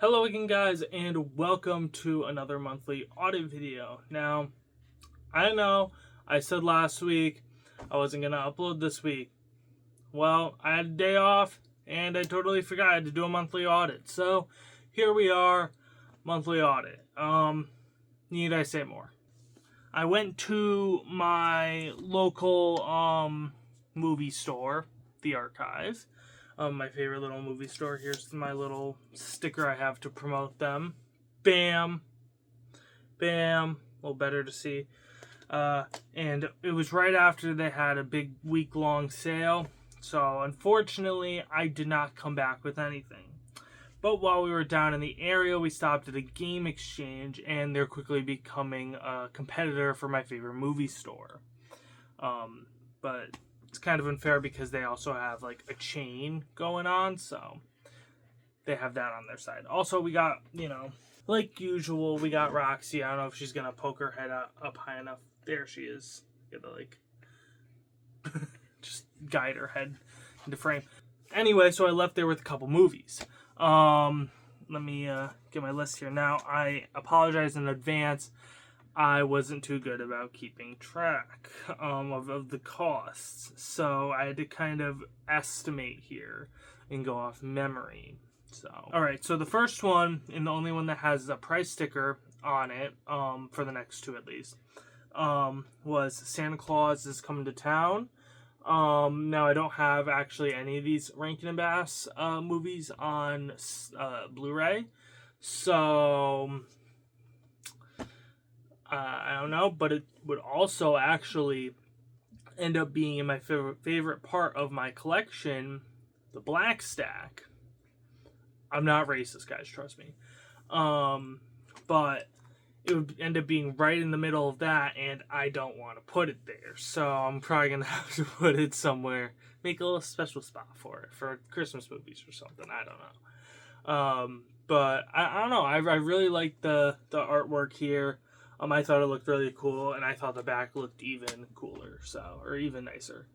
Hello again, guys, and welcome to another monthly audit video. Now, I know I said last week I wasn't going to upload this week. Well, I had a day off, and I totally forgot to do a monthly audit. So, here we are, monthly audit. Need I say more? I went to my local movie store, The Archive. My favorite little movie store. Here's my little sticker I have to promote them. Bam. Bam. A little better to see. And it was right after they had a big week-long sale. So, unfortunately, I did not come back with anything. But while we were down in the area, we stopped at a game exchange, and they're quickly becoming a competitor for my favorite movie store. But it's kind of unfair because they also have like a chain going on, so they have that on their side. Also, we got, like usual, we got Roxy. I don't know if she's gonna poke her head up high enough. There she is. Gotta just guide her head into frame. Anyway, so I left there with a couple movies. Let me get my list here now. I apologize in advance. I wasn't too good about keeping track of the costs, so I had to kind of estimate here and go off memory. So, alright, so the first one, and the only one that has a price sticker on it, for the next two at least, was Santa Claus is Coming to Town. Now I don't have actually any of these Rankin and Bass movies on Blu-ray, so I don't know, but it would also actually end up being in my favorite part of my collection, the black stack. I'm not racist, guys, trust me. But it would end up being right in the middle of that, and I don't want to put it there. So I'm probably going to have to put it somewhere, make a little special spot for it, for Christmas movies or something. I don't know. But I don't know. I really like the artwork here. I thought it looked really cool, and I thought the back looked even cooler, or even nicer.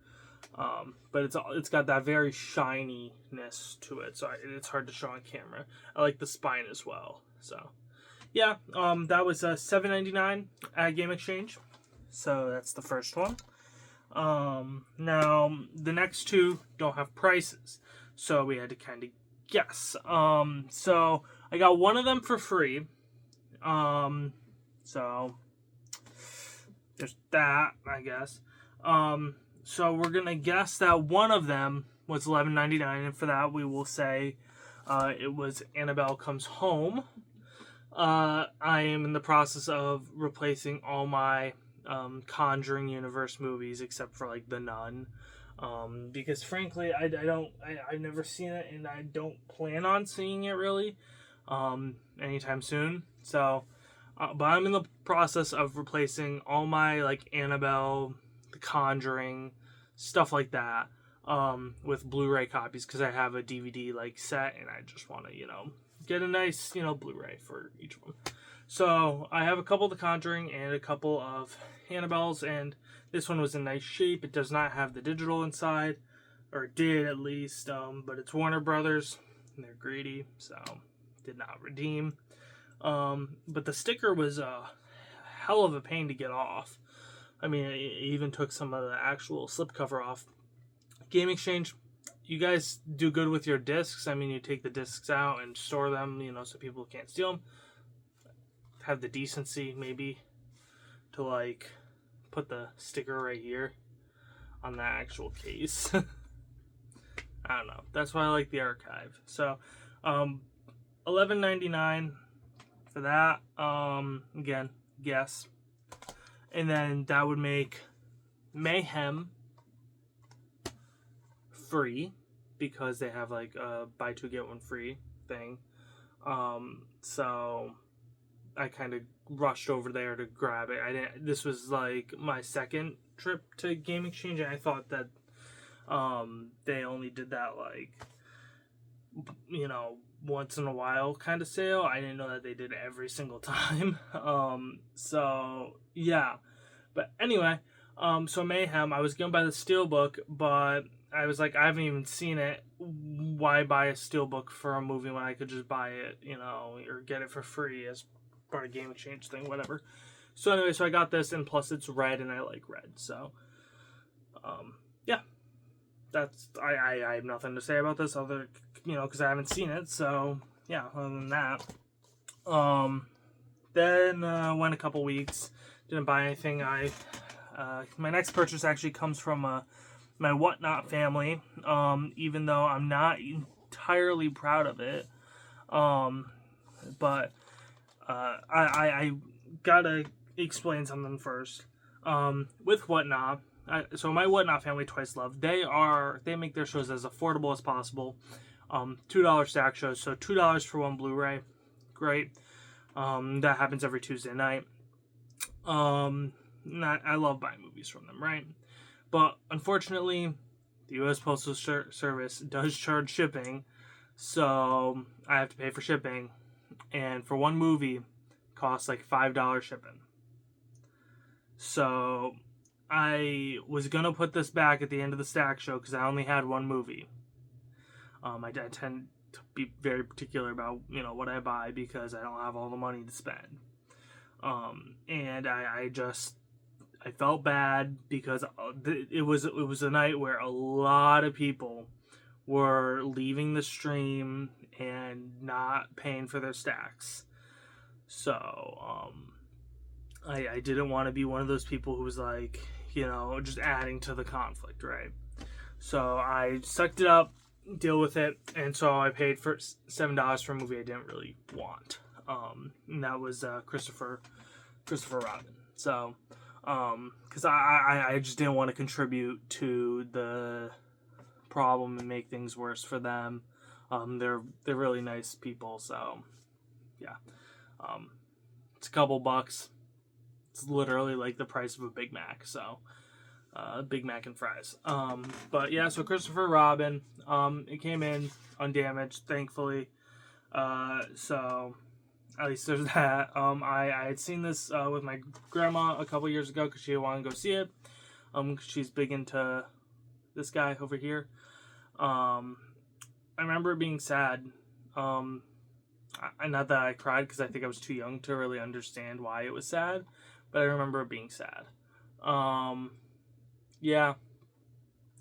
But it's got that very shininess to it, so it's hard to show on camera. I like the spine as well. So, yeah, that was $7.99 at Game Exchange. So that's the first one. Now the next two don't have prices, so we had to kind of guess. So I got one of them for free. So there's that, I guess. So we're gonna guess that one of them was $11.99, and for that we will say it was Annabelle Comes Home. I am in the process of replacing all my Conjuring universe movies except for like The Nun, because frankly I've never seen it, and I don't plan on seeing it really anytime soon. So. But I'm in the process of replacing all my, like, Annabelle, The Conjuring, stuff like that, with Blu-ray copies, because I have a DVD, like, set, and I just want to, get a nice, Blu-ray for each one. So, I have a couple of The Conjuring and a couple of Annabelles, and this one was in nice shape. It does not have the digital inside, or it did, at least, but it's Warner Brothers, and they're greedy, so did not redeem. But the sticker was a hell of a pain to get off. I mean, it even took some of the actual slipcover off. Game Exchange, you guys do good with your discs. I mean, you take the discs out and store them, so people can't steal them. Have the decency, maybe, to, like, put the sticker right here on the actual case. I don't know. That's why I like the Archive. So, $11.99 for that. Again, guess. And then that would make Mayhem free, because they have like a buy two get one free thing. So I kind of rushed over there to grab it. This was like my second trip to Game Exchange, and I thought that they only did that like, once in a while kind of sale. I didn't know that they did it every single time. So yeah, but anyway, so Mayhem, I was going to buy the Steelbook, but I was like, I haven't even seen it. Why buy a steelbook for a movie when I could just buy it, or get it for free as part of game exchange thing, whatever. So anyway, so I got this, and plus it's red, and I like red. So, yeah, I have nothing to say about this other, because I haven't seen it. So yeah, other than that, then went a couple weeks, didn't buy anything. My next purchase actually comes from my Whatnot family, even though I'm not entirely proud of it. But I gotta explain something first. With Whatnot, so my Whatnot family, Twice Love, they make their shows as affordable as possible. $2 stack shows, so $2 for one Blu-ray, great. That happens every Tuesday night. I love buying movies from them, right? But unfortunately, the U.S. Postal Service does charge shipping, so I have to pay for shipping. And for one movie, it costs like $5 shipping. So I was gonna put this back at the end of the stack show because I only had one movie. I tend to be very particular about what I buy because I don't have all the money to spend. And I felt bad because it was a night where a lot of people were leaving the stream and not paying for their stacks. So I didn't want to be one of those people who was like, just adding to the conflict, right? So I sucked it up, deal with it, and so I paid for $7 for a movie I didn't really want. And that was Christopher Robin. So, because I just didn't want to contribute to the problem and make things worse for them. They're really nice people, so yeah. It's a couple bucks. It's literally like the price of a Big Mac, so Big Mac and fries. But yeah, so Christopher Robin, it came in undamaged, thankfully. So at least there's that. I had seen this with my grandma a couple years ago because she wanted to go see it. She's big into this guy over here. I remember it being sad. Not that I cried because I think I was too young to really understand why it was sad, but I remember it being sad. Yeah,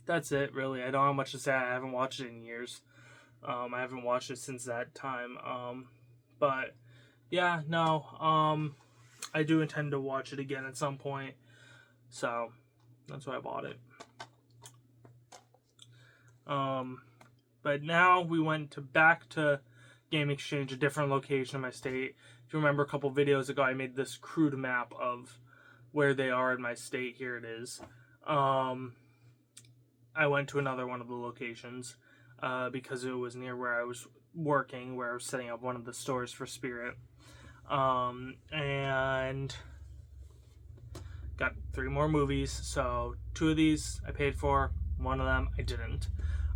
that's it really. I don't have much to say. I haven't watched it in years. I haven't watched it since that time. But yeah, no. I do intend to watch it again at some point. So that's why I bought it. But now we went back to Game Exchange, a different location in my state. If you remember a couple videos ago, I made this crude map of where they are in my state. Here it is. I went to another one of the locations because it was near where I was working, where I was setting up one of the stores for Spirit. And got 3 more movies. So 2 of these I paid for, 1 of them I didn't.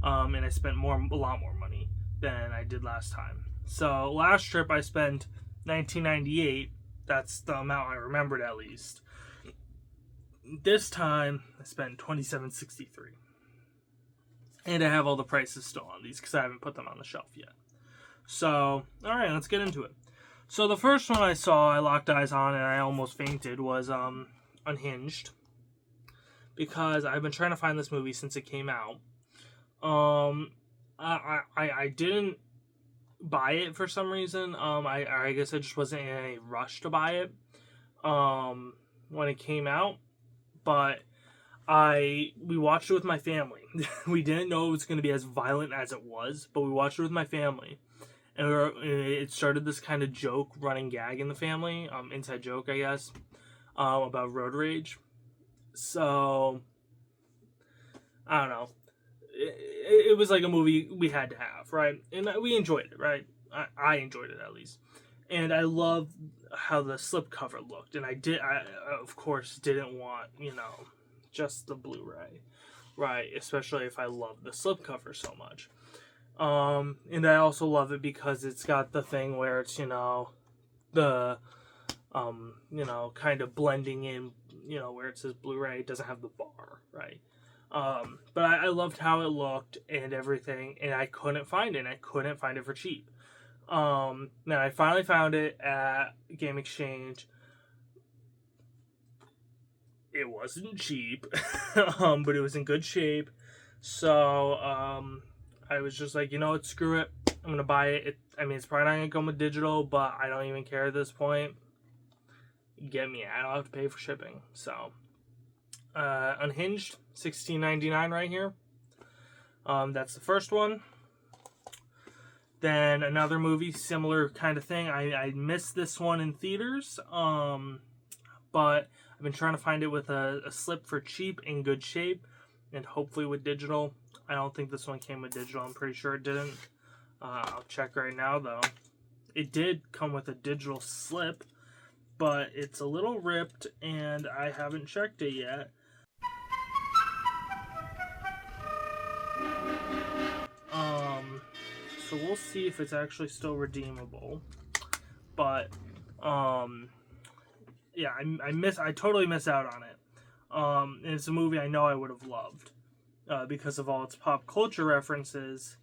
And I spent a lot more money than I did last time. So last trip I spent $19.98. That's the amount I remembered at least. This time I spent $27.63. And I have all the prices still on these because I haven't put them on the shelf yet. So, alright, let's get into it. So the first one I saw, I locked eyes on and I almost fainted, was Unhinged. Because I've been trying to find this movie since it came out. I didn't buy it for some reason. I guess I just wasn't in any rush to buy it when it came out. But we watched it with my family. We didn't know it was going to be as violent as it was, but we watched it with my family. And it started this kind of joke, running gag in the family, inside joke, I guess, about road rage. So, I don't know. It was like a movie we had to have, right? And we enjoyed it, right? I enjoyed it, at least. And I loved how the slipcover looked. And I of course, didn't want, just the Blu-ray, right? Especially if I love the slipcover so much. And I also love it because it's got the thing where it's, the, kind of blending in, where it says Blu-ray, it doesn't have the bar, right? But I loved how it looked and everything, and I couldn't find it. I couldn't find it for cheap. Now I finally found it at Game Exchange. It wasn't cheap, but it was in good shape. So I was just like, you know what, screw it. I'm gonna buy it. I mean, it's probably not gonna come with digital, but I don't even care at this point. Get me. I don't have to pay for shipping. So Unhinged, $16.99 right here. That's the first one. Then another movie, similar kind of thing. I missed this one in theaters, but I've been trying to find it with a slip for cheap in good shape, and hopefully with digital. I don't think this one came with digital. I'm pretty sure it didn't. I'll check right now, though. It did come with a digital slip, but it's a little ripped, and I haven't checked it yet. So we'll see if it's actually still redeemable. But yeah, I totally missed out on it. And it's a movie I know I would have loved because of all its pop culture references.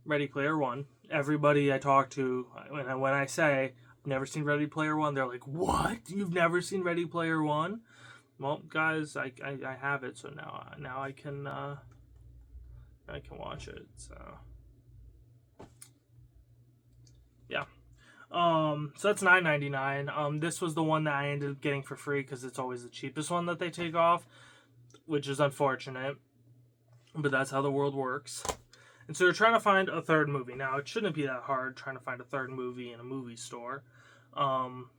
Ready Player One. Everybody I talk to, when I say I've never seen Ready Player One, they're like, "What? You've never seen Ready Player One?" Well, guys, I have it, so now I can watch it. So yeah. So that's $9.99. This was the one that I ended up getting for free because it's always the cheapest one that they take off, which is unfortunate, but that's how the world works. And so they're trying to find a third movie. Now, it shouldn't be that hard trying to find a third movie in a movie store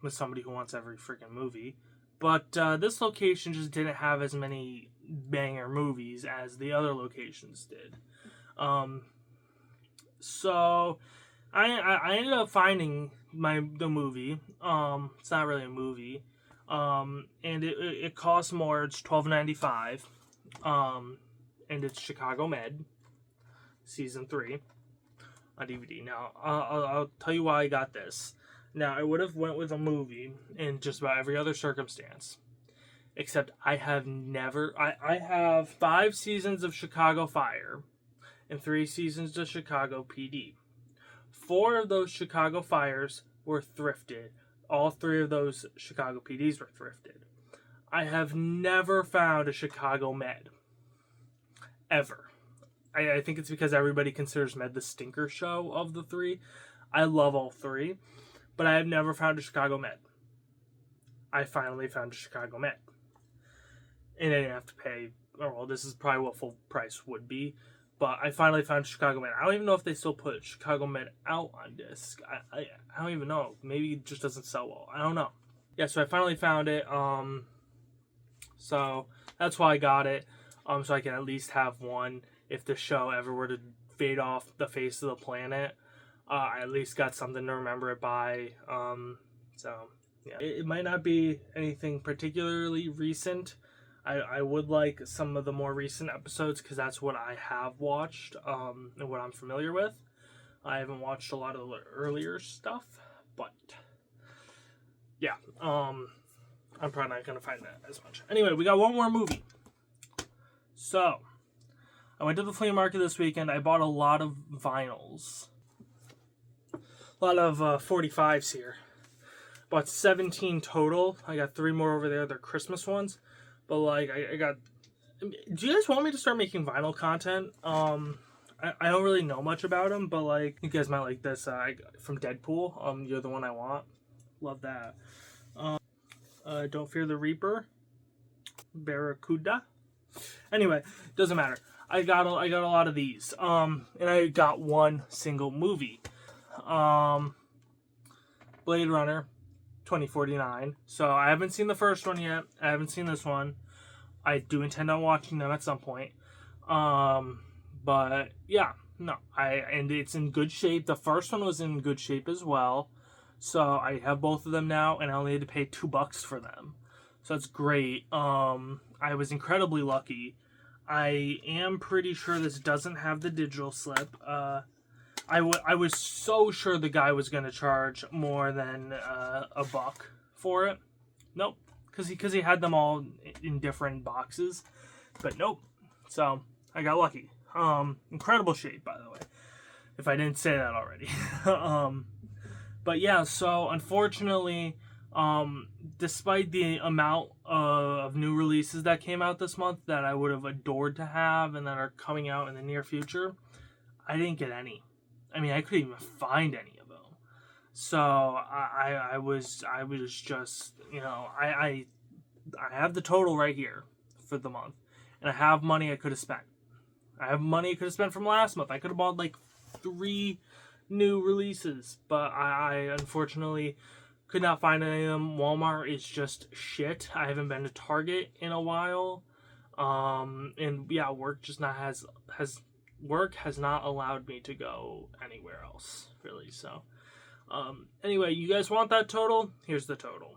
with somebody who wants every freaking movie. But this location just didn't have as many banger movies as the other locations did. So I ended up finding the movie. It's not really a movie. And it costs more. It's $12.95. And it's Chicago Med, Season 3 on DVD. Now, I'll tell you why I got this. Now, I would have went with a movie in just about every other circumstance. Except I have never... I have 5 seasons of Chicago Fire and 3 seasons of Chicago PD. 4 of those Chicago Fires were thrifted. All 3 of those Chicago PDs were thrifted. I have never found a Chicago Med. Ever. I think it's because everybody considers Med the stinker show of the 3. I love all 3. But I have never found a Chicago Med. I finally found a Chicago Med. And I didn't have to pay... Well, this is probably what full price would be. But I finally found Chicago Med. I don't even know if they still put Chicago Med out on disc. I don't even know. Maybe it just doesn't sell well. I don't know. Yeah, so I finally found it. So that's why I got it. So I can at least have one if the show ever were to fade off the face of the planet. I at least got something to remember it by. So yeah, it might not be anything particularly recent. I would like some of the more recent episodes because that's what I have watched and what I'm familiar with. I haven't watched a lot of the earlier stuff, but yeah, I'm probably not going to find that as much. Anyway, we got one more movie. So, I went to the flea market this weekend. I bought a lot of vinyls. A lot of 45s here. Bought 17 total. I got 3 more over there. They're Christmas ones. But, like, I got... Do you guys want me to start making vinyl content? I don't really know much about them, but, like, you guys might like this from Deadpool. You're the One I Want. Love that. Don't Fear the Reaper. Barracuda. Anyway, doesn't matter. I got a lot of these. And I got one single movie. Blade Runner 2049. So I haven't seen the first one yet. I haven't seen this one. I do intend on watching them at some point. But yeah, no. And it's in good shape. The first one was in good shape as well. So I have both of them now, and I only had to pay $2 for them. So that's great. I was incredibly lucky. I am pretty sure this doesn't have the digital slip. I was so sure the guy was going to charge more than $1 for it. Nope, because he had them all in different boxes, but nope. So I got lucky. Incredible shape, by the way, if I didn't say that already. But yeah, so unfortunately, despite the amount of new releases that came out this month that I would have adored to have and that are coming out in the near future, I didn't get any. I mean, I couldn't even find any of them. So I was just, you know, I have the total right here for the month, and I have money I could have spent. I have money I could have spent from last month. I could have bought like 3 new releases, but I unfortunately could not find any of them. Walmart is just shit. I haven't been to Target in a while, and yeah, work has not allowed me to go anywhere else really. So anyway, you guys want that total? Here's the total.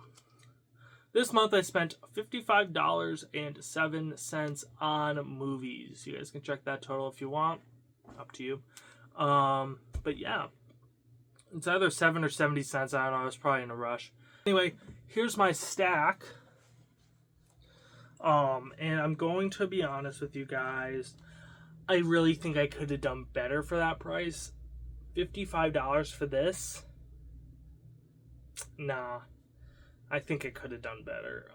This month I spent $55.07 on movies. You guys can check that total if you want. Up to you. But yeah, it's either 7 or 70 cents. I don't know. I was probably in a rush. Anyway, here's my stack. And I'm going to be honest with you guys. I really think I could have done better for that price. $55 for this? Nah. I think I could have done better.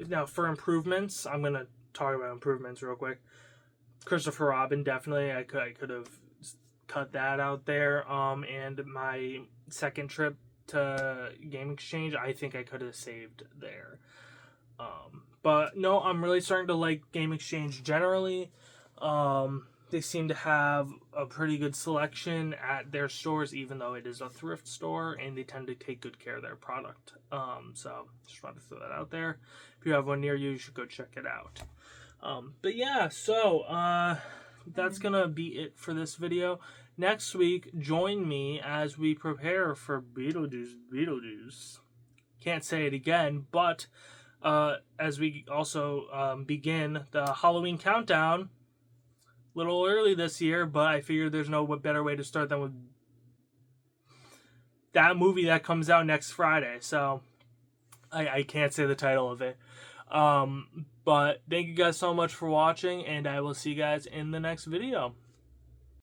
Now, for improvements, I'm going to talk about improvements real quick. Christopher Robin, definitely. I could have cut that out there. And my second trip to Game Exchange, I think I could have saved there. But no, I'm really starting to like Game Exchange generally. They seem to have a pretty good selection at their stores, even though it is a thrift store, and they tend to take good care of their product. So just wanted to throw that out there. If you have one near you, you should go check it out. But yeah, so that's gonna be it for this video. Next week, join me as we prepare for Beetlejuice. Can't say it again, but as we also begin the Halloween countdown. Little early this year, but I figured there's no better way to start than with that movie that comes out next Friday. So I can't say the title of it. But thank you guys so much for watching, and I will see you guys in the next video.